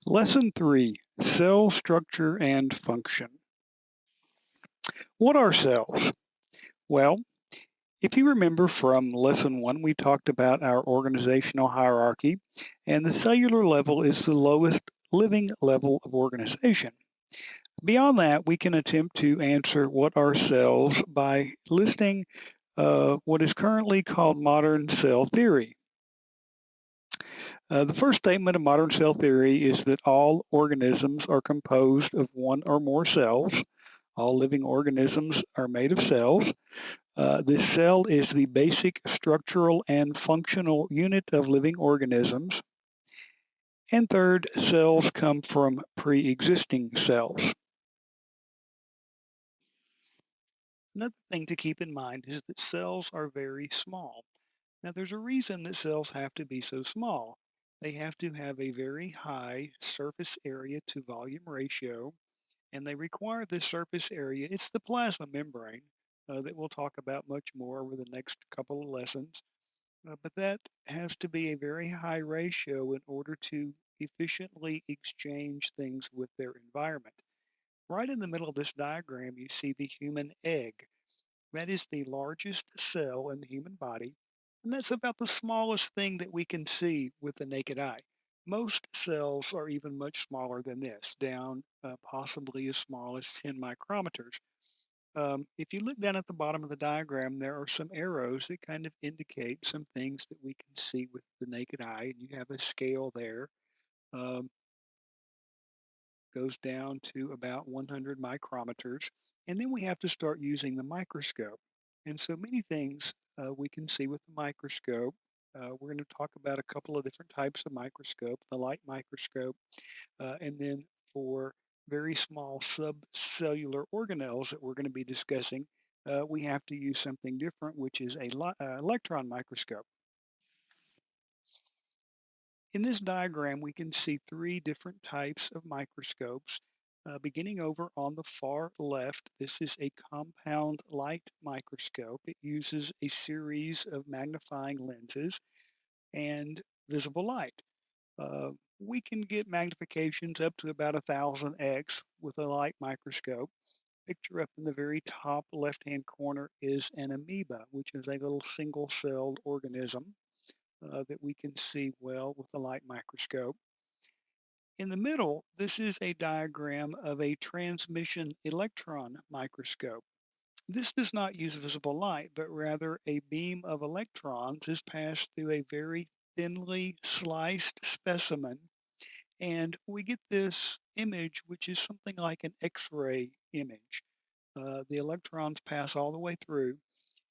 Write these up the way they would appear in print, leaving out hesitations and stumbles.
Lesson 3, Cell Structure and Function. What are cells? Well, if you remember from Lesson 1, we talked about our organizational hierarchy, and the cellular level is the lowest living level of organization. Beyond that, we can attempt to answer what are cells by listing what is currently called modern cell theory. The first statement of modern cell theory is that all organisms are composed of one or more cells. All living organisms are made of cells. This cell is the basic structural and functional unit of living organisms. And third, cells come from pre-existing cells. Another thing to keep in mind is that cells are very small. Now, there's a reason that cells have to be so small. They have to have a very high surface area to volume ratio, and they require this surface area. It's the plasma membrane that we'll talk about much more over the next couple of lessons. But that has to be a very high ratio in order to efficiently exchange things with their environment. Right in the middle of this diagram, you see the human egg. That is the largest cell in the human body, and that's about the smallest thing that we can see with the naked eye. Most cells are even much smaller than this, down possibly as small as 10 micrometers. If you look down at the bottom of the diagram, there are some arrows that kind of indicate some things that we can see with the naked eye. And you have a scale there, um, goes down to about 100 micrometers. And then we have to start using the microscope. And so many things we can see with the microscope. We're going to talk about a couple of different types of microscope, the light microscope, and then for very small subcellular organelles that we're going to be discussing, we have to use something different, which is a electron microscope. In this diagram, we can see three different types of microscopes. Beginning over on the far left, this is a compound light microscope. It uses a series of magnifying lenses and visible light. Uh, we can get magnifications up to about 1000x with a light microscope. Picture up in the very top left-hand corner is an amoeba, which is a little single-celled organism that we can see well with a light microscope. In the middle, this is a diagram of a transmission electron microscope. This does not use visible light, but rather a beam of electrons is passed through a very thinly sliced specimen, and we get this image, which is something like an X-ray image. The electrons pass all the way through,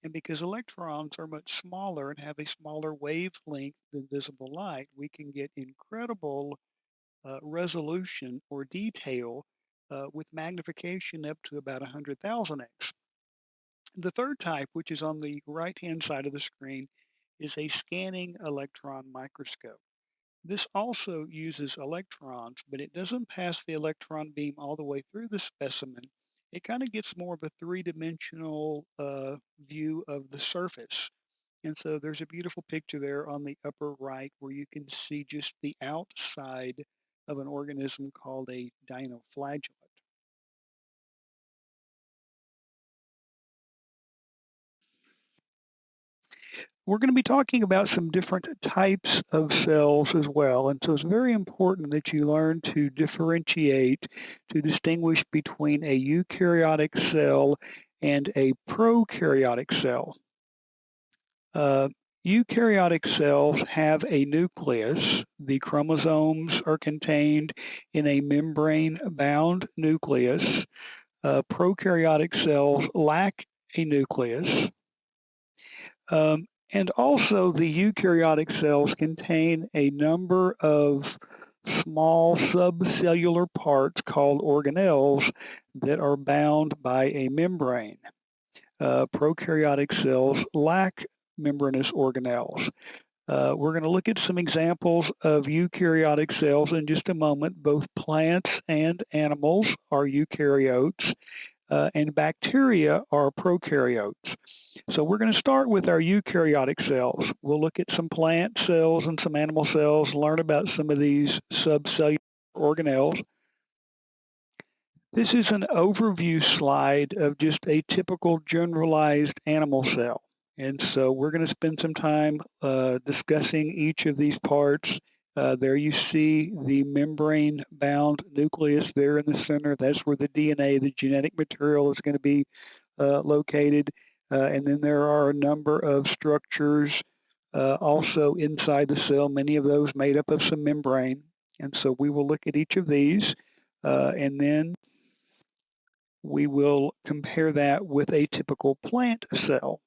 and because electrons are much smaller and have a smaller wavelength than visible light, we can get incredible resolution or detail with magnification up to about 100,000x. The third type, which is on the right-hand side of the screen, is a scanning electron microscope. This also uses electrons, but it doesn't pass the electron beam all the way through the specimen. It kind of gets more of a three-dimensional view of the surface. And so there's a beautiful picture there on the upper right where you can see just the outside of an organism called a dinoflagellate. We're going to be talking about some different types of cells as well. And so it's very important that you learn to differentiate, to distinguish between a eukaryotic cell and a prokaryotic cell. Uh, Eukaryotic cells have a nucleus. The chromosomes are contained in a membrane-bound nucleus. Prokaryotic cells lack a nucleus. And also the eukaryotic cells contain a number of small subcellular parts called organelles that are bound by a membrane. Prokaryotic cells lack membranous organelles. We're going to look at some examples of eukaryotic cells in just a moment. Both plants and animals are eukaryotes, and bacteria are prokaryotes. So we're going to start with our eukaryotic cells. We'll look at some plant cells and some animal cells, learn about some of these subcellular organelles. This is an overview slide of just a typical generalized animal cell. And so we're going to spend some time discussing each of these parts. There you see the membrane-bound nucleus there in the center. That's where the DNA, the genetic material, is going to be located. And then there are a number of structures also inside the cell, many of those made up of some membrane. And so we will look at each of these, and then we will compare that with a typical plant cell.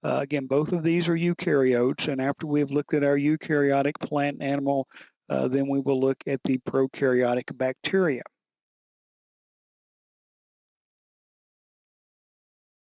Again, both of these are eukaryotes, and after we've looked at our eukaryotic plant animal, then we will look at the prokaryotic bacteria.